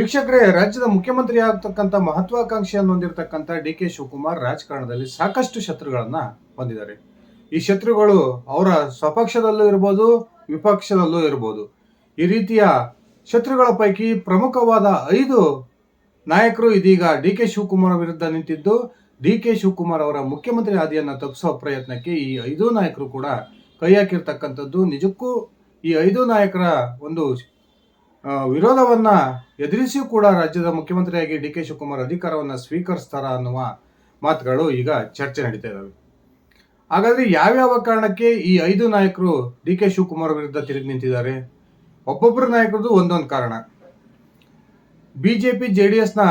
ವೀಕ್ಷಕರೇ, ರಾಜ್ಯದ ಮುಖ್ಯಮಂತ್ರಿ ಆಗ್ತಕ್ಕಂಥ ಮಹತ್ವಾಕಾಂಕ್ಷೆಯನ್ನು ಹೊಂದಿರತಕ್ಕಂಥ ಡಿ ಕೆ ಶಿವಕುಮಾರ್ ರಾಜಕಾರಣದಲ್ಲಿ ಸಾಕಷ್ಟು ಶತ್ರುಗಳನ್ನ ಹೊಂದಿದ್ದಾರೆ. ಈ ಶತ್ರುಗಳು ಅವರ ಸ್ವಪಕ್ಷದಲ್ಲೂ ಇರ್ಬೋದು, ವಿಪಕ್ಷದಲ್ಲೂ ಇರ್ಬೋದು. ಈ ರೀತಿಯ ಶತ್ರುಗಳ ಪೈಕಿ ಪ್ರಮುಖವಾದ 5 ನಾಯಕರು ಇದೀಗ ಡಿ ಕೆ ಶಿವಕುಮಾರ್ ವಿರುದ್ಧ ನಿಂತಿದ್ದು, ಡಿ ಕೆ ಶಿವಕುಮಾರ್ ಅವರ ಮುಖ್ಯಮಂತ್ರಿ ಹಾದಿಯನ್ನ ತಪ್ಪಿಸುವ ಪ್ರಯತ್ನಕ್ಕೆ ಈ 5 ನಾಯಕರು ಕೂಡ ಕೈ ಹಾಕಿರ್ತಕ್ಕಂಥದ್ದು. ನಿಜಕ್ಕೂ ಈ 5 ನಾಯಕರ ಒಂದು ವಿರೋಧವನ್ನ ಎದುರಿಸಿಯೂ ಕೂಡ ರಾಜ್ಯದ ಮುಖ್ಯಮಂತ್ರಿಯಾಗಿ ಡಿ ಕೆ ಶಿವಕುಮಾರ್ ಅಧಿಕಾರವನ್ನ ಸ್ವೀಕರಿಸ್ತಾರ ಅನ್ನುವ ಮಾತುಗಳು ಈಗ ಚರ್ಚೆ ನಡೀತಾ ಇದ್ದಾವೆ. ಹಾಗಾದ್ರೆ ಯಾವ್ಯಾವ ಕಾರಣಕ್ಕೆ ಈ 5 ನಾಯಕರು ಡಿ ಕೆ ಶಿವಕುಮಾರ್ ವಿರುದ್ಧ ತಿರುಗಿ ನಿಂತಿದ್ದಾರೆ? ಒಬ್ಬೊಬ್ಬರ ನಾಯಕರದು ಒಂದೊಂದು ಕಾರಣ. ಬಿಜೆಪಿ ಜೆಡಿಎಸ್ ನ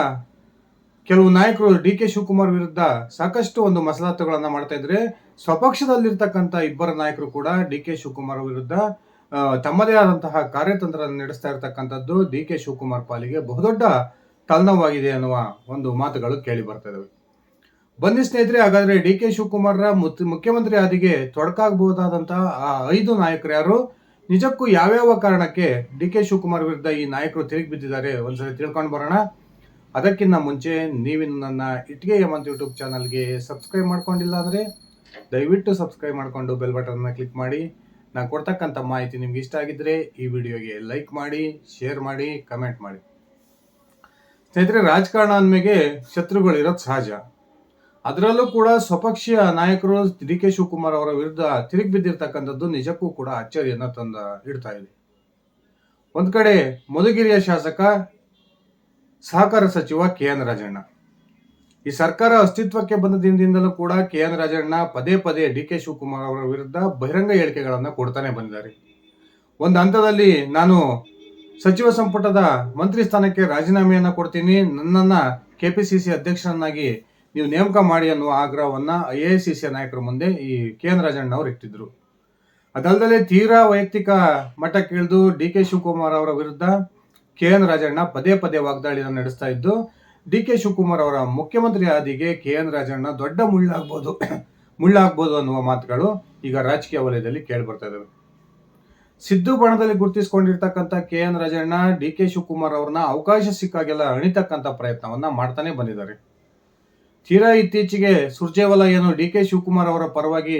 ಕೆಲವು ನಾಯಕರು ಡಿ ಕೆ ಶಿವಕುಮಾರ್ ವಿರುದ್ಧ ಸಾಕಷ್ಟು ಒಂದು ಮಸಲತ್ತುಗಳನ್ನ ಮಾಡ್ತಾ ಇದ್ರೆ, ಸ್ವಪಕ್ಷದಲ್ಲಿರ್ತಕ್ಕಂಥ ಇಬ್ಬರ ನಾಯಕರು ಕೂಡ ಡಿ ಕೆ ಶಿವಕುಮಾರ್ ವಿರುದ್ಧ ತಮ್ಮದೇ ಆದಂತಹ ಕಾರ್ಯತಂತ್ರ ನಡೆಸ್ತಾ ಇರತಕ್ಕಂಥದ್ದು ಡಿ ಕೆ ಶಿವಕುಮಾರ್ ಪಾಲಿಗೆ ಬಹುದೊಡ್ಡ ತಲೆನೋವಾಗಿದೆ ಅನ್ನುವ ಒಂದು ಮಾತುಗಳು ಕೇಳಿ ಬರ್ತಾ ಇದಾವೆ. ಬನ್ನಿ ಸ್ನೇಹಿತರೆ, ಹಾಗಾದ್ರೆ ಡಿ ಕೆ ಶಿವಕುಮಾರ್ ಮುಖ್ಯಮಂತ್ರಿ ಹಾದಿಗೆ ತೊಡಕಾಗಬಹುದಾದಂತಹ ಆ 5 ನಾಯಕರು ಯಾರು, ನಿಜಕ್ಕೂ ಯಾವ್ಯಾವ ಕಾರಣಕ್ಕೆ ಡಿ ಕೆ ಶಿವಕುಮಾರ್ ವಿರುದ್ಧ ಈ ನಾಯಕರು ತಿರುಗಿ ಬಿದ್ದಿದ್ದಾರೆ ಒಂದ್ಸರಿ ತಿಳ್ಕೊಂಡು ಬರೋಣ. ಅದಕ್ಕಿಂತ ಮುಂಚೆ ನೀವಿನ್ನು ನನ್ನ ಇಟ್ಗೆ ಹೇಮಂತ್ ಯೂಟ್ಯೂಬ್ ಚಾನಲ್ಗೆ ಸಬ್ಸ್ಕ್ರೈಬ್ ಮಾಡ್ಕೊಂಡಿಲ್ಲ ಅಂದರೆ ದಯವಿಟ್ಟು ಸಬ್ಸ್ಕ್ರೈಬ್ ಮಾಡಿಕೊಂಡು ಬೆಲ್ ಬಟನ್ನ ಕ್ಲಿಕ್ ಮಾಡಿ. ನಾನು ಕೊಡ್ತಕ್ಕಂಥ ಮಾಹಿತಿ ನಿಮ್ಗೆ ಇಷ್ಟ ಆಗಿದ್ರೆ ಈ ವಿಡಿಯೋಗೆ ಲೈಕ್ ಮಾಡಿ, ಶೇರ್ ಮಾಡಿ, ಕಮೆಂಟ್ ಮಾಡಿ. ಸ್ನೇಹಿತರೆ, ರಾಜಕಾರಣ ಅಂದಮೇಲೆ ಶತ್ರುಗಳು ಇರೋದು ಸಹಜ. ಅದರಲ್ಲೂ ಕೂಡ ಸ್ವಪಕ್ಷೀಯ ನಾಯಕರು ಡಿ ಕೆ ಶಿವಕುಮಾರ್ ಅವರ ವಿರುದ್ಧ ತಿರುಗಿ ಬಿದ್ದಿರ್ತಕ್ಕಂಥದ್ದು ನಿಜಕ್ಕೂ ಕೂಡ ಅಚ್ಚರಿಯನ್ನ ಇಡ್ತಾ ಇದೆ. ಒಂದ್ ಕಡೆ ಮಧುಗಿರಿಯ ಶಾಸಕ ಸಹಕಾರ ಸಚಿವ ಕೆ ಎನ್ ರಾಜಣ್ಣ, ಈ ಸರ್ಕಾರ ಅಸ್ತಿತ್ವಕ್ಕೆ ಬಂದ ದಿನದಿಂದಲೂ ಕೂಡ ಕೆ ಎನ್ ರಾಜಣ್ಣ ಪದೇ ಪದೇ ಡಿ ಕೆ ಶಿವಕುಮಾರ್ ಅವರ ವಿರುದ್ಧ ಬಹಿರಂಗ ಹೇಳಿಕೆಗಳನ್ನು ಕೊಡ್ತಾನೆ ಬಂದಿದ್ದಾರೆ. ಒಂದು ಹಂತದಲ್ಲಿ ನಾನು ಸಚಿವ ಸಂಪುಟದ ಮಂತ್ರಿ ಸ್ಥಾನಕ್ಕೆ ರಾಜೀನಾಮೆಯನ್ನ ಕೊಡ್ತೀನಿ, ನನ್ನನ್ನ ಕೆಪಿಸಿಸಿ ಅಧ್ಯಕ್ಷರನ್ನಾಗಿ ನೀವು ನೇಮಕ ಮಾಡಿ ಅನ್ನುವ ಆಗ್ರಹವನ್ನ ಎಐಸಿಸಿ ನಾಯಕರ ಮುಂದೆ ಈ ಕೆ ಎನ್ ರಾಜಣ್ಣ ಅವರು ಇಟ್ಟಿದ್ರು. ಅದಲ್ಲದೆ ತೀರಾ ವೈಯಕ್ತಿಕ ಮಟ್ಟಕ್ಕಿಳಿದು ಡಿ ಕೆ ಶಿವಕುಮಾರ್ ಅವರ ವಿರುದ್ಧ ಕೆ ಎನ್ ರಾಜಣ್ಣ ಪದೇ ಪದೇ ವಾಗ್ದಾಳಿಯನ್ನು ನಡೆಸ್ತಾ ಇದ್ದು, ಡಿ ಕೆ ಶಿವಕುಮಾರ್ ಅವರ ಮುಖ್ಯಮಂತ್ರಿ ಹಾದಿಗೆ ಕೆ ಎನ್ ರಾಜಣ್ಣ ದೊಡ್ಡ ಮುಳ್ಳಾಗ್ಬೋದು ಅನ್ನುವ ಮಾತುಗಳು ಈಗ ರಾಜಕೀಯ ವಲಯದಲ್ಲಿ ಕೇಳಿ ಬರ್ತಾ ಇದಾವೆ. ಸಿದ್ದು ಬಣದಲ್ಲಿ ಗುರುತಿಸಿಕೊಂಡಿರ್ತಕ್ಕಂಥ K N Rajanna D K Shivakumar ಅವ್ರನ್ನ ಅವಕಾಶ ಸಿಕ್ಕಾಗೆಲ್ಲ ಅಣಿತಕ್ಕಂಥ ಪ್ರಯತ್ನವನ್ನ ಮಾಡ್ತಾನೆ ಬಂದಿದ್ದಾರೆ. ತೀರಾ ಇತ್ತೀಚೆಗೆ ಸುರ್ಜೇವಾಲಾ ಏನು ಡಿ ಕೆ ಶಿವಕುಮಾರ್ ಅವರ ಪರವಾಗಿ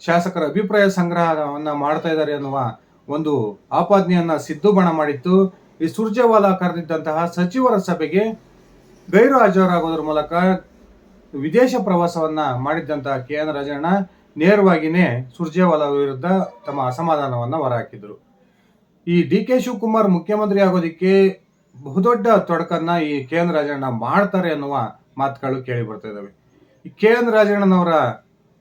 ಶಾಸಕರ ಅಭಿಪ್ರಾಯ ಸಂಗ್ರಹವನ್ನ ಮಾಡ್ತಾ ಇದ್ದಾರೆ ಅನ್ನುವ ಒಂದು ಆಪಾದನೆಯನ್ನ ಸಿದ್ದು ಬಣ ಮಾಡಿತ್ತು. ಈ ಸುರ್ಜೇವಾಲಾ ಕರೆದಿದ್ದಂತಹ ಸಚಿವರ ಸಭೆಗೆ ಗೈರು ಹಾಜರಾಗೋದ್ರ ಮೂಲಕ ವಿದೇಶ ಪ್ರವಾಸವನ್ನ ಮಾಡಿದ್ದಂತಹ ಕೆ ಎನ್ ರಾಜಣ್ಣ ನೇರವಾಗಿಯೇ ಸುರ್ಜೇವಾಲಾ ವಿರುದ್ಧ ತಮ್ಮ ಅಸಮಾಧಾನವನ್ನ ಹೊರಹಾಕಿದ್ರು. ಈ ಡಿ ಕೆ ಶಿವಕುಮಾರ್ ಮುಖ್ಯಮಂತ್ರಿ ಆಗೋದಿಕ್ಕೆ ಬಹುದೊಡ್ಡ ತೊಡಕನ್ನ ಈ ಕೆ ಎನ್ ರಾಜಣ್ಣ ಮಾಡ್ತಾರೆ ಅನ್ನುವ ಮಾತುಗಳು ಕೇಳಿ ಬರ್ತಾ ಇದಾವೆ. ಈ ಕೆ ಎನ್ ರಾಜಣ್ಣನವರ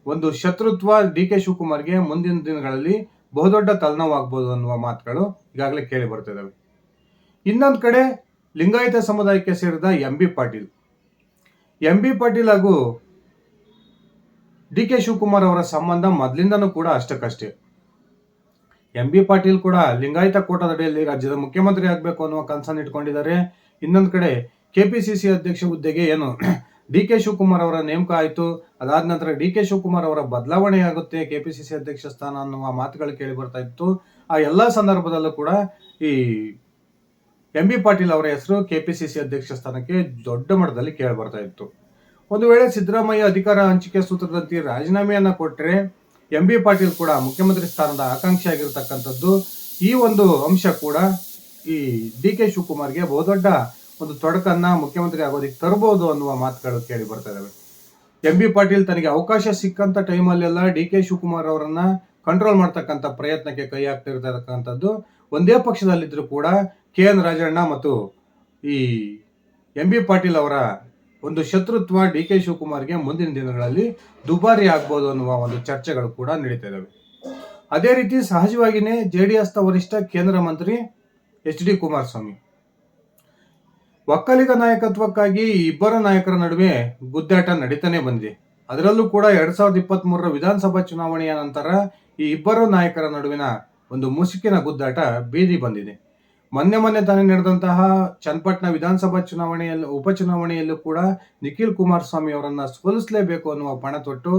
ಒಂದು ಶತ್ರುತ್ವ ಡಿ ಕೆ ಶಿವಕುಮಾರ್ಗೆ ಮುಂದಿನ ದಿನಗಳಲ್ಲಿ ಬಹುದೊಡ್ಡ ತಲೆನೋವಾಗಬಹುದು ಅನ್ನುವ ಮಾತುಗಳು ಈಗಾಗಲೇ ಕೇಳಿ ಬರ್ತಾ ಇದಾವೆ. ಇನ್ನೊಂದು ಕಡೆ ಲಿಂಗಾಯತ ಸಮುದಾಯಕ್ಕೆ ಸೇರಿದ ಎಂ ಬಿ ಪಾಟೀಲ್ ಹಾಗೂ ಡಿ ಕೆ ಶಿವಕುಮಾರ್ ಅವರ ಸಂಬಂಧ ಮೊದಲಿಂದನೂ ಕೂಡ ಅಷ್ಟಕ್ಕಷ್ಟೇ. ಎಂ ಬಿ ಪಾಟೀಲ್ ಕೂಡ ಲಿಂಗಾಯತ ಕೋಟಾದಡಿಯಲ್ಲಿ ರಾಜ್ಯದ ಮುಖ್ಯಮಂತ್ರಿ ಆಗಬೇಕು ಅನ್ನುವ ಕನಸನ್ನು ಇಟ್ಕೊಂಡಿದ್ದಾರೆ. ಇನ್ನೊಂದು ಕಡೆ ಕೆಪಿಸಿಸಿ ಅಧ್ಯಕ್ಷ ಹುದ್ದೆಗೆ ಏನು ಡಿ ಕೆ ಶಿವಕುಮಾರ್ ಅವರ ನೇಮಕ ಆಯಿತು, ಅದಾದ ನಂತರ ಡಿ ಕೆ ಶಿವಕುಮಾರ್ ಅವರ ಬದಲಾವಣೆ ಆಗುತ್ತೆ ಕೆಪಿಸಿಸಿ ಅಧ್ಯಕ್ಷ ಸ್ಥಾನ ಅನ್ನುವ ಮಾತುಗಳು ಕೇಳಿ ಬರ್ತಾ ಇತ್ತು. ಆ ಎಲ್ಲ ಸಂದರ್ಭದಲ್ಲೂ ಕೂಡ ಈ ಎಂ ಬಿ ಪಾಟೀಲ್ ಅವರ ಹೆಸರು ಕೆಪಿಸಿಸಿ ಅಧ್ಯಕ್ಷ ಸ್ಥಾನಕ್ಕೆ ದೊಡ್ಡ ಮಟ್ಟದಲ್ಲಿ ಕೇಳಿ ಬರ್ತಾ ಇತ್ತು. ಒಂದು ವೇಳೆ ಸಿದ್ದರಾಮಯ್ಯ ಅಧಿಕಾರ ಹಂಚಿಕೆ ಸೂತ್ರದಂತೆ ರಾಜೀನಾಮೆಯನ್ನ ಕೊಟ್ಟರೆ ಎಂ ಬಿ ಪಾಟೀಲ್ ಕೂಡ ಮುಖ್ಯಮಂತ್ರಿ ಸ್ಥಾನದ ಆಕಾಂಕ್ಷಿ ಆಗಿರ್ತಕ್ಕಂಥದ್ದು. ಈ ಒಂದು ಅಂಶ ಕೂಡ ಈ ಡಿ ಕೆ ಶಿವಕುಮಾರ್ಗೆ ಬಹುದೊಡ್ಡ ಒಂದು ತೊಡಕನ್ನ ಮುಖ್ಯಮಂತ್ರಿ ಆಗೋದಿಕ್ಕೆ ತರಬಹುದು ಅನ್ನುವ ಮಾತುಗಳು ಕೇಳಿ ಬರ್ತಾ ಇದಾವೆ. ಎಂ ಬಿ ಪಾಟೀಲ್ ತನಗೆ ಅವಕಾಶ ಸಿಕ್ಕಂತ ಟೈಮಲ್ಲೆಲ್ಲ ಡಿ ಕೆ ಶಿವಕುಮಾರ್ ಅವರನ್ನ ಕಂಟ್ರೋಲ್ ಮಾಡ್ತಕ್ಕಂಥ ಪ್ರಯತ್ನಕ್ಕೆ ಕೈ ಹಾಕ್ತಿರ್ತಕ್ಕಂಥದ್ದು. ಒಂದೇ ಪಕ್ಷದಲ್ಲಿದ್ರು ಕೂಡ ಕೆ ಎನ್ ರಾಜಣ್ಣ ಮತ್ತು ಈ ಎಂ ಬಿ ಪಾಟೀಲ್ ಅವರ ಒಂದು ಶತ್ರುತ್ವ ಡಿ ಕೆ ಶಿವಕುಮಾರ್ಗೆ ಮುಂದಿನ ದಿನಗಳಲ್ಲಿ ದುಬಾರಿ ಆಗ್ಬೋದು ಅನ್ನುವ ಒಂದು ಚರ್ಚೆಗಳು ಕೂಡ ನಡೀತಾ ಇದಾವೆ. ಅದೇ ರೀತಿ ಸಹಜವಾಗಿಯೇ ಜೆಡಿಎಸ್ ನ ವರಿಷ್ಠ ಕೇಂದ್ರ ಮಂತ್ರಿ ಎಚ್ ಡಿ ಕುಮಾರಸ್ವಾಮಿ ಒಕ್ಕಲಿಗ ನಾಯಕತ್ವಕ್ಕಾಗಿ ಈ ಇಬ್ಬರ ನಾಯಕರ ನಡುವೆ ಗುದ್ದಾಟ ನಡೀತಾನೆ ಬಂದಿದೆ. ಅದರಲ್ಲೂ ಕೂಡ 2023 ವಿಧಾನಸಭಾ ಚುನಾವಣೆಯ ನಂತರ ಈ ಇಬ್ಬರು ನಾಯಕರ ನಡುವಿನ ಒಂದು ಮುಸುಕಿನ ಗುದ್ದಾಟ ಬೀದಿ ಬಂದಿದೆ. ಮೊನ್ನೆ ತಾನೇ ನಡೆದಂತಹ ಚನ್ನಪಟ್ಟಣ ವಿಧಾನಸಭಾ ಉಪಚುನಾವಣೆಯಲ್ಲೂ ಕೂಡ ನಿಖಿಲ್ ಕುಮಾರಸ್ವಾಮಿ ಅವರನ್ನ ಸೋಲಿಸಲೇಬೇಕು ಅನ್ನುವ ಪಣ ತೊಟ್ಟು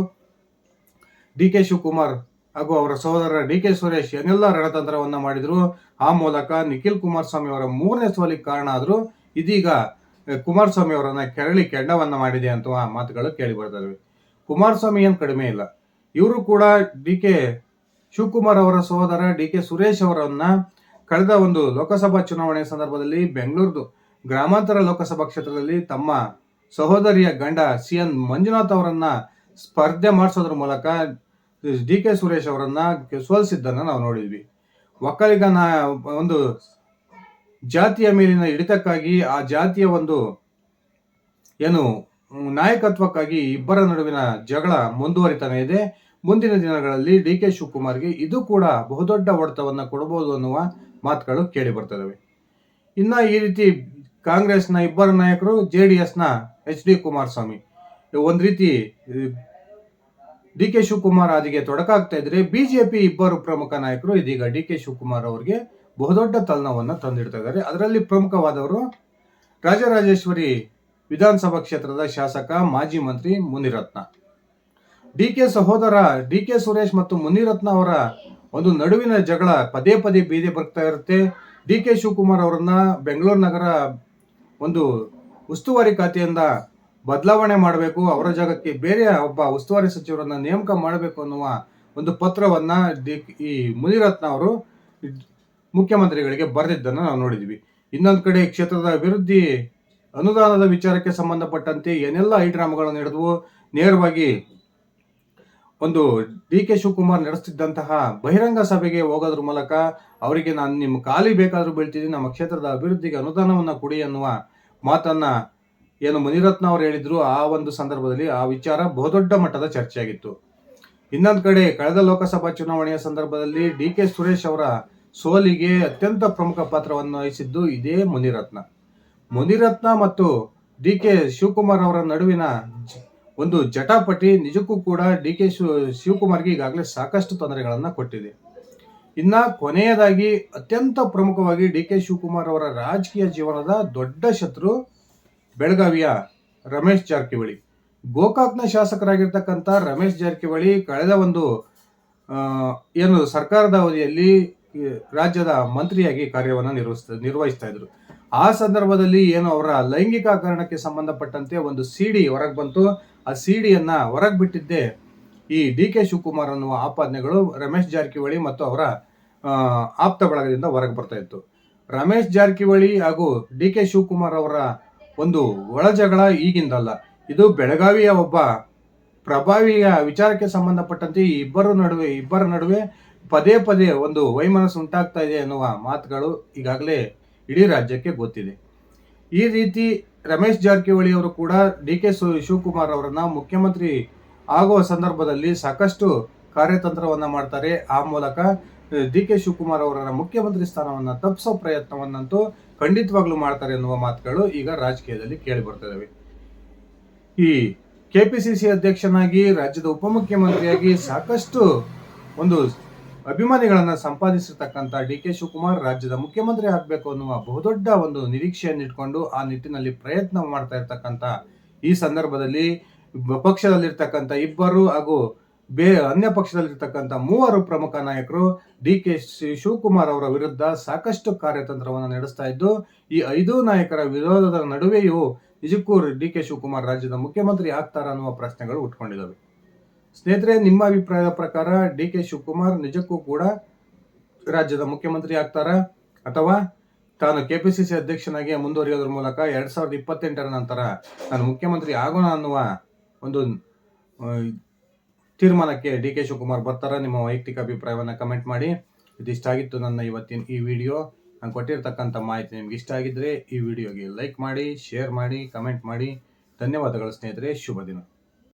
ಡಿ ಕೆ ಶಿವಕುಮಾರ್ ಹಾಗೂ ಅವರ ಸಹೋದರ ಡಿ ಕೆ ಸುರೇಶ್ ಏನೆಲ್ಲ ರಣತಂತ್ರವನ್ನ ಮಾಡಿದ್ರು. ಆ ಮೂಲಕ ನಿಖಿಲ್ ಕುಮಾರಸ್ವಾಮಿ ಅವರ 3ನೇ ಸೋಲಿಗೆ ಕಾರಣ ಆದ್ರು ಇದೀಗ ಕುಮಾರಸ್ವಾಮಿ ಅವರನ್ನ ಕೆರಳಿ ಕೆಂಡವನ್ನ ಮಾಡಿದೆ ಅಂತ ಮಾತುಗಳು ಕೇಳಿ ಬರ್ತವೆ. ಕುಮಾರಸ್ವಾಮಿ ಏನು ಕಡಿಮೆ ಇಲ್ಲ. ಇವರು ಕೂಡ ಡಿ ಕೆ ಶಿವಕುಮಾರ್ ಅವರ ಸಹೋದರ ಡಿ ಕೆ ಸುರೇಶ್ ಅವರನ್ನ ಕಳೆದ ಒಂದು ಲೋಕಸಭಾ ಚುನಾವಣೆ ಸಂದರ್ಭದಲ್ಲಿ ಬೆಂಗಳೂರು ಗ್ರಾಮಾಂತರ ಲೋಕಸಭಾ ಕ್ಷೇತ್ರದಲ್ಲಿ ತಮ್ಮ ಸಹೋದರಿಯ ಗಂಡ CN ಮಂಜುನಾಥ್ ಅವರನ್ನ ಸ್ಪರ್ಧೆ ಮಾಡಿಸೋದ್ರ ಮೂಲಕ ಡಿ ಕೆ ಸುರೇಶ್ ಅವರನ್ನ ಸೋಲಿಸಿದ್ದನ್ನು ನಾವು ನೋಡಿದ್ವಿ. ಒಕ್ಕಲಿಗ ಒಂದು ಜಾತಿಯ ಮೇಲಿನ ಹಿಡಿತಕ್ಕಾಗಿ ಆ ಜಾತಿಯ ಒಂದು ಏನು ನಾಯಕತ್ವಕ್ಕಾಗಿ ಇಬ್ಬರ ನಡುವಿನ ಜಗಳ ಮುಂದುವರಿತಾನೆ ಇದೆ. ಮುಂದಿನ ದಿನಗಳಲ್ಲಿ ಡಿ ಕೆ ಶಿವಕುಮಾರ್ಗೆ ಇದು ಕೂಡ ಬಹುದೊಡ್ಡ ಹೊಡೆತವನ್ನು ಕೊಡಬಹುದು ಅನ್ನುವ ಮಾತುಗಳು ಕೇಳಿ ಬರ್ತದವೆ. ಇನ್ನ ಈ ರೀತಿ ಕಾಂಗ್ರೆಸ್ನ ಇಬ್ಬರು ನಾಯಕರು, JDSನ HD ಕುಮಾರಸ್ವಾಮಿ ಒಂದ್ ರೀತಿ ಡಿ ಕೆ ಶಿವಕುಮಾರ್ ಹಾದಿಗೆ ತೊಡಕಾಗ್ತಾ ಇದ್ರೆ, ಬಿಜೆಪಿ ಇಬ್ಬರು ಪ್ರಮುಖ ನಾಯಕರು ಇದೀಗ ಡಿ ಕೆ ಶಿವಕುಮಾರ್ ಅವರಿಗೆ ಬಹುದೊಡ್ಡ ತಲೆನೋವನ್ನು ತಂದಿಡ್ತಾ ಇದ್ದಾರೆ. ಅದರಲ್ಲಿ ಪ್ರಮುಖವಾದವರು ರಾಜರಾಜೇಶ್ವರಿ ವಿಧಾನಸಭಾ ಕ್ಷೇತ್ರದ ಶಾಸಕ ಮಾಜಿ ಮಂತ್ರಿ ಮುನಿರತ್ನ. ಡಿ ಕೆ ಸಹೋದರ ಡಿ ಕೆ ಸುರೇಶ್ ಮತ್ತು ಮುನಿರತ್ನ ಅವರ ಒಂದು ನಡುವಿನ ಜಗಳ ಪದೇ ಪದೇ ಬೀದಿ ಬರ್ತಾ ಇರುತ್ತೆ. ಡಿ ಕೆ ಶಿವಕುಮಾರ್ ಅವರನ್ನ ಬೆಂಗಳೂರು ನಗರ ಒಂದು ಉಸ್ತುವಾರಿ ಖಾತೆಯಿಂದ ಬದಲಾವಣೆ ಮಾಡಬೇಕು, ಅವರ ಜಾಗಕ್ಕೆ ಬೇರೆ ಒಬ್ಬ ಉಸ್ತುವಾರಿ ಸಚಿವರನ್ನ ನೇಮಕ ಮಾಡಬೇಕು ಅನ್ನುವ ಒಂದು ಪತ್ರವನ್ನ ಈ ಮುನಿರತ್ನ ಅವರು ಮುಖ್ಯಮಂತ್ರಿಗಳಿಗೆ ಬರೆದಿದ್ದನ್ನು ನಾವು ನೋಡಿದ್ವಿ. ಇನ್ನೊಂದು ಕಡೆ ಕ್ಷೇತ್ರದ ಅಭಿವೃದ್ಧಿ ಅನುದಾನದ ವಿಚಾರಕ್ಕೆ ಸಂಬಂಧಪಟ್ಟಂತೆ ಏನೆಲ್ಲ ಐಡ್ರಾಮಗಳು ನಡೆದವು, ನೇರವಾಗಿ ಒಂದು ಡಿ ಕೆ ಶಿವಕುಮಾರ್ ನಡೆಸ್ತಿದ್ದಂತಹ ಬಹಿರಂಗ ಸಭೆಗೆ ಹೋಗೋದ್ರ ಮೂಲಕ ಅವರಿಗೆ ನಾನು ನಿಮ್ಮ ಖಾಲಿ ಬೇಕಾದ್ರೂ ಬೀಳ್ತಿದ್ದೀನಿ, ನಮ್ಮ ಕ್ಷೇತ್ರದ ಅಭಿವೃದ್ಧಿಗೆ ಅನುದಾನವನ್ನ ಕೊಡಿ ಅನ್ನುವ ಮಾತನ್ನ ಏನು ಮುನಿರತ್ನ ಅವರು ಹೇಳಿದ್ರು. ಆ ಒಂದು ಸಂದರ್ಭದಲ್ಲಿ ಆ ವಿಚಾರ ಬಹುದೊಡ್ಡ ಮಟ್ಟದ ಚರ್ಚೆಯಾಗಿತ್ತು. ಇನ್ನೊಂದು ಕಡೆ ಕಳೆದ ಲೋಕಸಭಾ ಚುನಾವಣೆಯ ಸಂದರ್ಭದಲ್ಲಿ ಡಿ ಕೆ ಸುರೇಶ್ ಅವರ ಸೋಲಿಗೆ ಅತ್ಯಂತ ಪ್ರಮುಖ ಪಾತ್ರವನ್ನು ವಹಿಸಿದ್ದು ಇದೇ ಮುನಿರತ್ನ ಮತ್ತು ಡಿ ಕೆ ಶಿವಕುಮಾರ್ ಅವರ ನಡುವಿನ ಒಂದು ಜಟಾಪಟಿ ನಿಜಕ್ಕೂ ಕೂಡ ಡಿ ಕೆ ಶಿವಕುಮಾರ್ಗೆ ಈಗಾಗಲೇ ಸಾಕಷ್ಟು ತೊಂದರೆಗಳನ್ನ ಕೊಟ್ಟಿದೆ. ಇನ್ನ ಕೊನೆಯದಾಗಿ ಅತ್ಯಂತ ಪ್ರಮುಖವಾಗಿ ಡಿ ಕೆ ಶಿವಕುಮಾರ್ ಅವರ ರಾಜಕೀಯ ಜೀವನದ ದೊಡ್ಡ ಶತ್ರು ಬೆಳಗಾವಿಯ ರಮೇಶ್ ಜಾರಕಿಹೊಳಿ. ಗೋಕಾಕ್ನ ಶಾಸಕರಾಗಿರ್ತಕ್ಕಂಥ ರಮೇಶ್ ಜಾರಕಿಹೊಳಿ ಕಳೆದ ಒಂದು ಏನು ಸರ್ಕಾರದ ಅವಧಿಯಲ್ಲಿ ರಾಜ್ಯದ ಮಂತ್ರಿಯಾಗಿ ಕಾರ್ಯವನ್ನು ನಿರ್ವಹಿಸ್ತಾ ಇದ್ರು. ಆ ಸಂದರ್ಭದಲ್ಲಿ ಏನು ಅವರ ಲೈಂಗಿಕ ಕಾರಣಕ್ಕೆ ಸಂಬಂಧಪಟ್ಟಂತೆ ಒಂದು ಸಿಡಿ ಹೊರಗೆ ಬಂತು. ಆ ಸಿಡಿಯನ್ನ ಹೊರಗೆ ಬಿಟ್ಟಿದ್ದೇ ಈ ಡಿ ಕೆ ಶಿವಕುಮಾರ್ ಅನ್ನುವ ಆಪಾದನೆಗಳು ರಮೇಶ್ ಜಾರಕಿಹೊಳಿ ಮತ್ತು ಅವರ ಆಪ್ತ ಬಳಗದಿಂದ ಹೊರಗೆ ಬರ್ತಾ ಇತ್ತು. ರಮೇಶ್ ಜಾರಕಿಹೊಳಿ ಹಾಗೂ ಡಿ ಕೆ ಶಿವಕುಮಾರ್ ಅವರ ಒಂದು ಒಳಜಗಳ ಈಗಿಂದಲ್ಲ, ಇದು ಬೆಳಗಾವಿಯ ಒಬ್ಬ ಪ್ರಭಾವಿಯ ವಿಚಾರಕ್ಕೆ ಸಂಬಂಧಪಟ್ಟಂತೆ ಈ ಇಬ್ಬರ ನಡುವೆ ಪದೇ ಪದೇ ಒಂದು ವೈಮನಸ್ಸು ಉಂಟಾಗ್ತಾ ಇದೆ ಎನ್ನುವ ಮಾತುಗಳು ಈಗಾಗಲೇ ಇಡೀ ರಾಜ್ಯಕ್ಕೆ ಗೊತ್ತಿದೆ. ಈ ರೀತಿ ರಮೇಶ್ ಜಾರಕಿಹೊಳಿ ಅವರು ಕೂಡ ಡಿ ಕೆ ಶಿವಕುಮಾರ್ ಅವರನ್ನ ಮುಖ್ಯಮಂತ್ರಿ ಆಗುವ ಸಂದರ್ಭದಲ್ಲಿ ಸಾಕಷ್ಟು ಕಾರ್ಯತಂತ್ರವನ್ನ ಮಾಡ್ತಾರೆ. ಆ ಮೂಲಕ ಡಿ ಕೆ ಶಿವಕುಮಾರ್ ಅವರ ಮುಖ್ಯಮಂತ್ರಿ ಸ್ಥಾನವನ್ನ ತಪ್ಪಿಸೋ ಪ್ರಯತ್ನವನ್ನಂತೂ ಖಂಡಿತವಾಗ್ಲೂ ಮಾಡ್ತಾರೆ ಎನ್ನುವ ಮಾತುಗಳು ಈಗ ರಾಜಕೀಯದಲ್ಲಿ ಕೇಳಿ ಬರ್ತದವೆ. ಈ ಕೆಪಿಸಿಸಿ ಅಧ್ಯಕ್ಷನಾಗಿ, ರಾಜ್ಯದ ಉಪಮುಖ್ಯಮಂತ್ರಿಯಾಗಿ ಸಾಕಷ್ಟು ಒಂದು ಅಭಿಮಾನಿಗಳನ್ನ ಸಂಪಾದಿಸಿರ್ತಕ್ಕಂಥ ಡಿ ಕೆ ಶಿವಕುಮಾರ್ ರಾಜ್ಯದ ಮುಖ್ಯಮಂತ್ರಿ ಆಗಬೇಕು ಅನ್ನುವ ಬಹುದೊಡ್ಡ ಒಂದು ನಿರೀಕ್ಷೆಯನ್ನು ಇಟ್ಕೊಂಡು ಆ ನಿಟ್ಟಿನಲ್ಲಿ ಪ್ರಯತ್ನ ಮಾಡ್ತಾ ಇರ್ತಕ್ಕಂಥ ಈ ಸಂದರ್ಭದಲ್ಲಿ ಪಕ್ಷದಲ್ಲಿರ್ತಕ್ಕಂಥ ಇಬ್ಬರು ಹಾಗೂ ಅನ್ಯ ಪಕ್ಷದಲ್ಲಿರ್ತಕ್ಕಂಥ 3 ಪ್ರಮುಖ ನಾಯಕರು ಡಿ ಕೆ ಶಿವಕುಮಾರ್ ಅವರ ವಿರುದ್ಧ ಸಾಕಷ್ಟು ಕಾರ್ಯತಂತ್ರವನ್ನು ನಡೆಸ್ತಾ ಇದ್ದು, ಈ 5 ನಾಯಕರ ವಿರೋಧದ ನಡುವೆಯೂ ನಿಜಕ್ಕೂ ಡಿ ಕೆ ಶಿವಕುಮಾರ್ ರಾಜ್ಯದ ಮುಖ್ಯಮಂತ್ರಿ ಆಗ್ತಾರ ಅನ್ನುವ ಪ್ರಶ್ನೆಗಳು ಉಟ್ಕೊಂಡಿದ್ದಾವೆ. ಸ್ನೇಹಿತರೆ, ನಿಮ್ಮ ಅಭಿಪ್ರಾಯದ ಪ್ರಕಾರ ಡಿ ಕೆ ಶಿವಕುಮಾರ್ ನಿಜಕ್ಕೂ ಕೂಡ ರಾಜ್ಯದ ಮುಖ್ಯಮಂತ್ರಿ ಆಗ್ತಾರ, ಅಥವಾ ತಾನು ಕೆಪಿಸಿಸಿ ಅಧ್ಯಕ್ಷನಾಗಿ ಮುಂದುವರಿಯೋದ್ರ ಮೂಲಕ 2028ರ ನಂತರ ನಾನು ಮುಖ್ಯಮಂತ್ರಿ ಆಗೋಣ ಅನ್ನುವ ಒಂದು ತೀರ್ಮಾನಕ್ಕೆ ಡಿ ಕೆ ಶಿವಕುಮಾರ್ ಬರ್ತಾರ? ನಿಮ್ಮ ವೈಯಕ್ತಿಕ ಅಭಿಪ್ರಾಯವನ್ನು ಕಮೆಂಟ್ ಮಾಡಿ. ಇದಿಷ್ಟ ಆಗಿತ್ತು ನನ್ನ ಇವತ್ತಿನ ಈ ವಿಡಿಯೋ. ನಾನು ಕೊಟ್ಟಿರ್ತಕ್ಕಂಥ ಮಾಹಿತಿ ನಿಮ್ಗೆ ಇಷ್ಟ ಆಗಿದ್ರೆ ಈ ವಿಡಿಯೋಗೆ ಲೈಕ್ ಮಾಡಿ, ಶೇರ್ ಮಾಡಿ, ಕಮೆಂಟ್ ಮಾಡಿ. ಧನ್ಯವಾದಗಳು ಸ್ನೇಹಿತರೆ. ಶುಭ ದಿನ.